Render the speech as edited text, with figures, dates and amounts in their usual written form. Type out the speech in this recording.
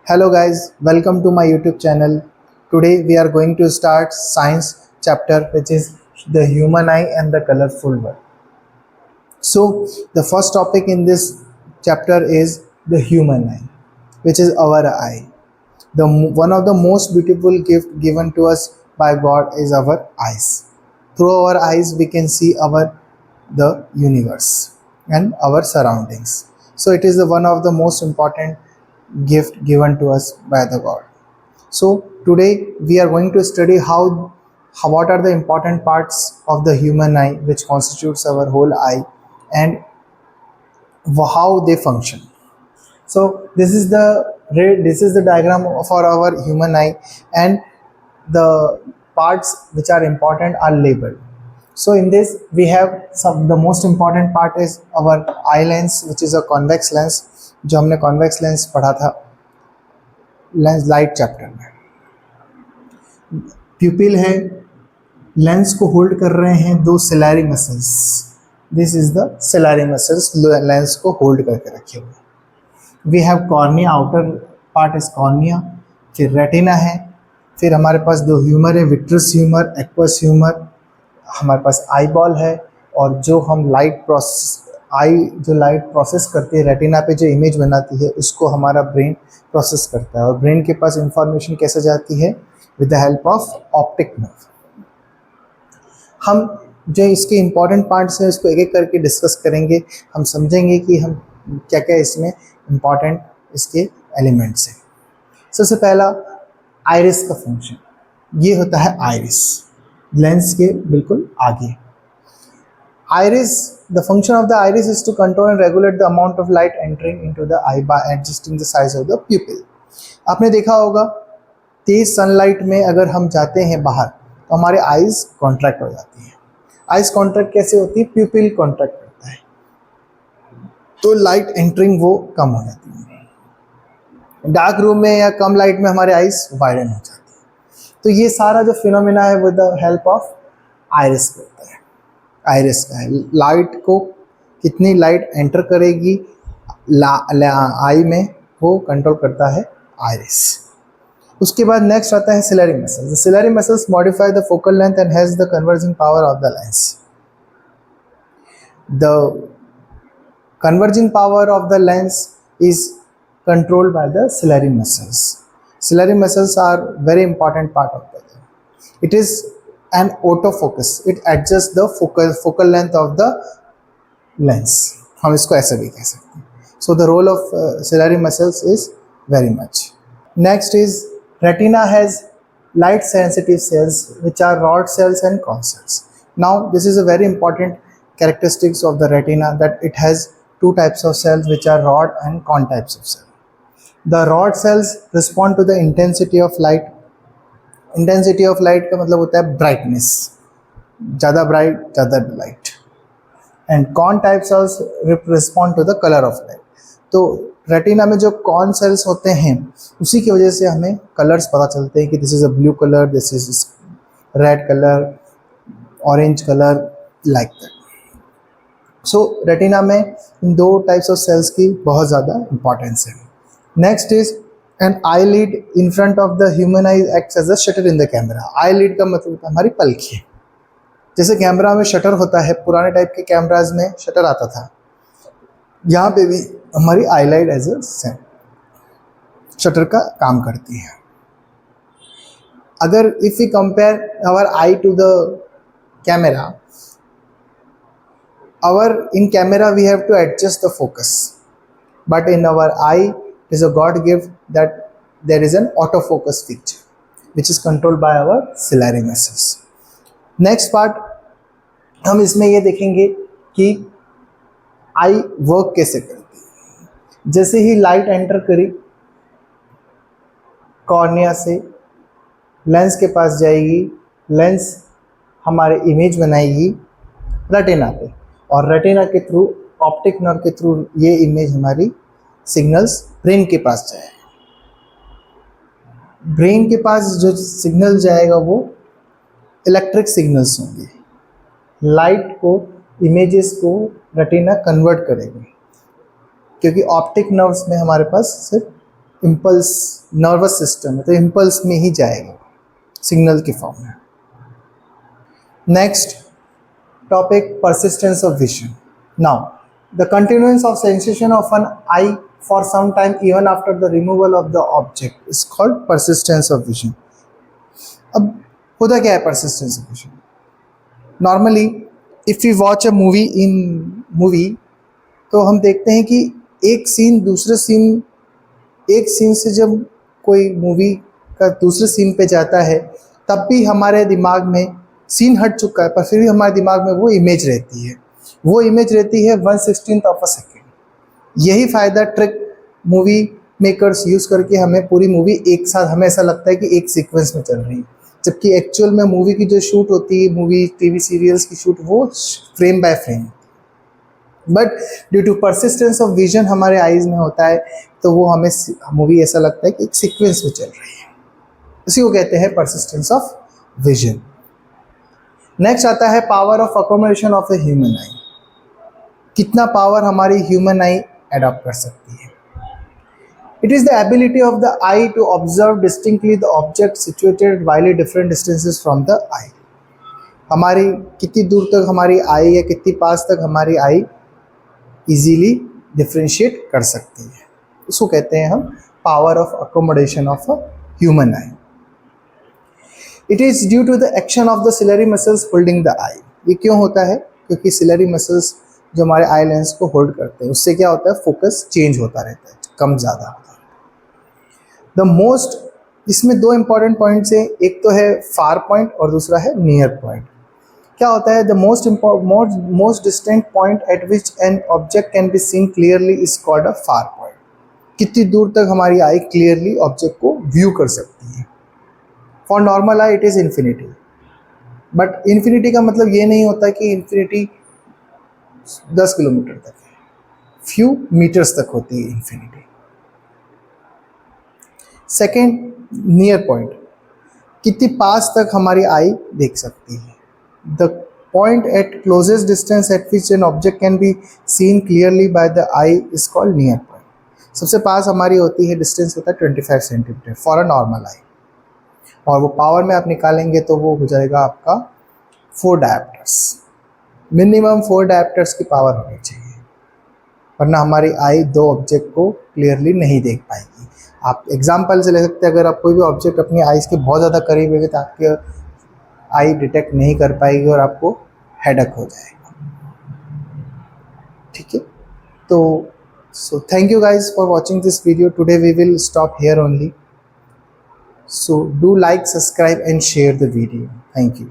Hello guys, welcome to my YouTube channel. Today we are going to start science chapter which is the human eye and the colorful world. So the first topic in this chapter is the human eye, which is our eye. One of the most beautiful gift given to us by God is our eyes. Through our eyes we can see the universe and our surroundings. So it is one of the most important gift given to us by the God. So today we are going to study what are the important parts of the human eye which constitutes our whole eye and how they function. So this is the diagram for our human eye, and the parts which are important are labeled. So in this we have the most important part is our eye lens, which is a convex lens, जो हमने convex lens पढ़ा था lens light chapter में. प्यूपिल है, lens को hold कर रहे हैं दो ciliary muscles. This is the ciliary muscles lens को होल्ड करके रखे हुए. We have cornea, outer part is cornea. फिर रेटिना है. फिर हमारे पास दो ह्यूमर है, विट्रस ह्यूमर, एक्वस ह्यूमर. हमारे पास आई बॉल है, और जो हम लाइट प्रोसेस करती है रेटिना पे, जो इमेज बनाती है उसको हमारा ब्रेन प्रोसेस करता है. और ब्रेन के पास इंफॉर्मेशन कैसे जाती है? With the help of optic nerve. हम जो इसके इम्पॉर्टेंट पार्ट्स हैं उसको एक एक करके डिस्कस करेंगे. हम समझेंगे कि हम क्या क्या इसमें इम्पॉर्टेंट इसके एलिमेंट्स हैं. सबसे पहला आइरिस का फंक्शन. ये होता है आइरिस, लेंस के बिल्कुल आगे. Iris, the function of the iris is to control and regulate the amount of light entering into the eye by adjusting the size of the pupil. आपने देखा होगा तेज सनलाइट में अगर हम जाते हैं बाहर तो हमारे आईज कॉन्ट्रैक्ट हो जाती हैं. आईज कॉन्ट्रैक्ट कैसे होती है? प्यूपिल कॉन्ट्रैक्ट करता है तो लाइट एंटरिंग वो कम हो जाती है. डार्क रूम में या कम लाइट में हमारे आईज वाइडन हो जाती है. तो ये सारा जो फिनोमेना है with the help of iris होता है. आइरिस का है, लाइट को कितनी लाइट एंटर करेगी आई में वो कंट्रोल करता है आइरिस. उसके बाद नेक्स्ट आता है ciliary muscles. The ciliary muscles modify the focal length and has the converging power of the lens. The converging power of the lens is controlled by the ciliary muscles. Ciliary muscles are very important part of the lens. It is and autofocus. It adjusts the focal length of the lens. हम इसको ऐसे भी कह सकते हैं. So the role of ciliary muscles is very much. Next is retina has light sensitive cells which are rod cells and cone cells. Now this is a very important characteristics of the retina, that it has two types of cells which are rod and cone types of cells. The rod cells respond to the intensity of light. Intensity of light का मतलब होता है brightness, ज़्यादा bright ज़्यादा light. And cone type cells respond to the colour of light. तो retina में जो cone cells होते हैं उसी की वजह से हमें कलर्स पता चलते हैं कि this is a blue colour, this is red colour, orange colour, like that. So retina में इन दो टाइप्स ऑफ सेल्स की बहुत ज़्यादा इंपॉर्टेंस है. Next is an eyelid in front of the human eye acts as a shutter in the camera. eyelid का मतलब होता है हमारी पलकें. जैसे कैमरा में शटर होता है, पुराने टाइप के कैमराज में शटर आता था, यहाँ पे भी हमारी आईलाइड एज ए शटर का काम करती है. अगर if we compare our eye to the camera, in camera we have to adjust the focus, but in our eye is a God gift that there is an autofocus feature which is controlled by our ciliary muscles. Next part हम इसमें ये देखेंगे कि I work कैसे करती है. जैसे ही light enter करी कॉर्निया से लेंस के पास जाएगी, लेंस हमारे इमेज बनाएगी रेटिना पे, और रेटिना के थ्रू ऑप्टिक नर्व के थ्रू ये इमेज हमारी सिग्नल्स ब्रेन के पास जाएगा. ब्रेन के पास जो सिग्नल जाएगा वो इलेक्ट्रिक सिग्नल्स होंगे. लाइट को, इमेजेस को रेटिना कन्वर्ट करेगी, क्योंकि ऑप्टिक नर्व्स में हमारे पास सिर्फ इम्पल्स नर्वस सिस्टम है, तो इम्पल्स में ही जाएगा सिग्नल के फॉर्म में। Next topic, persistence of vision. Now, the continuance of sensation of an eye for some time even after the removal of the object is called persistence of vision. अब होता क्या है persistence of vision? Normally, if we watch a movie in movie, तो हम देखते हैं कि एक सीन दूसरे सीन, एक सीन से जब कोई मूवी का दूसरे सीन पे जाता है तब भी हमारे दिमाग में सीन हट चुका है पर फिर भी हमारे दिमाग में वो इमेज रहती है, वो इमेज रहती है 1/16 ऑफ अ सेकेंड। यही फ़ायदा ट्रिक मूवी मेकर्स यूज़ करके हमें पूरी मूवी एक साथ, हमें ऐसा लगता है कि एक सीक्वेंस में चल रही है, जबकि एक्चुअल में मूवी की जो शूट होती है, मूवी टीवी सीरियल्स की शूट, वो frame by frame. But due to persistence of vision हमारे आईज में होता है, तो वो हमें मूवी ऐसा लगता है कि एक सीक्वेंस में चल रही है, इसी को कहते हैं परसिस्टेंस ऑफ विजन। नेक्स्ट आता है power of accommodation of the human eye. कितना पावर हमारी ह्यूमन आई एडॉप्ट कर सकती है। It is the ability of the eye to observe distinctly the object situated widely different distances from the eye. हमारी कितनी दूर तक हमारी आई या कितनी पास तक हमारी आई इजीली डिफ्रेंशिएट कर सकती है, उसको कहते हैं हम power of accommodation of a human eye. It is due to the action of the ciliary muscles holding the eye. ये क्यों होता है? क्योंकि सिलरी मसल्स जो हमारे आई लेंस को होल्ड करते हैं, उससे क्या होता है, फोकस चेंज होता रहता है, कम ज़्यादा होता है। द मोस्ट, इसमें दो इंपॉर्टेंट पॉइंट्स हैं, एक तो है फार पॉइंट और दूसरा है नियर पॉइंट। क्या होता है? The most distant point eight which an object can be seen clearly is called a far point. कितनी दूर तक हमारी आई क्लियरली ऑब्जेक्ट को व्यू कर सकती है। For normal I it is infinity, but infinity का मतलब ये नहीं होता कि इन्फिनिटी 10 किलोमीटर तक है, फ्यू मीटर्स तक होती है इन्फिनिटी। सेकेंड, नियर पॉइंट, कितनी पास तक हमारी आई देख सकती है। The point at closest distance at which an object can be seen clearly by the eye is called near point. सबसे पास हमारी होती है, डिस्टेंस होता है 25 centimetre for a normal eye, और वो पावर में आप निकालेंगे तो वो हो जाएगा आपका 4 डायोप्टर्स। मिनिमम 4 डायोप्टर्स की पावर होनी चाहिए, वरना हमारी आई दो ऑब्जेक्ट को क्लियरली नहीं देख पाएगी। आप एग्जांपल से ले सकते हैं, अगर आप कोई भी ऑब्जेक्ट अपनी आईज के बहुत ज़्यादा करीब है तो आपकी आई डिटेक्ट नहीं कर पाएगी और आपको हेडेक हो जाएगा। ठीक है, तो so thank you guys for watching this video. Today we will stop here only. So do like, subscribe and share the video. Thank you.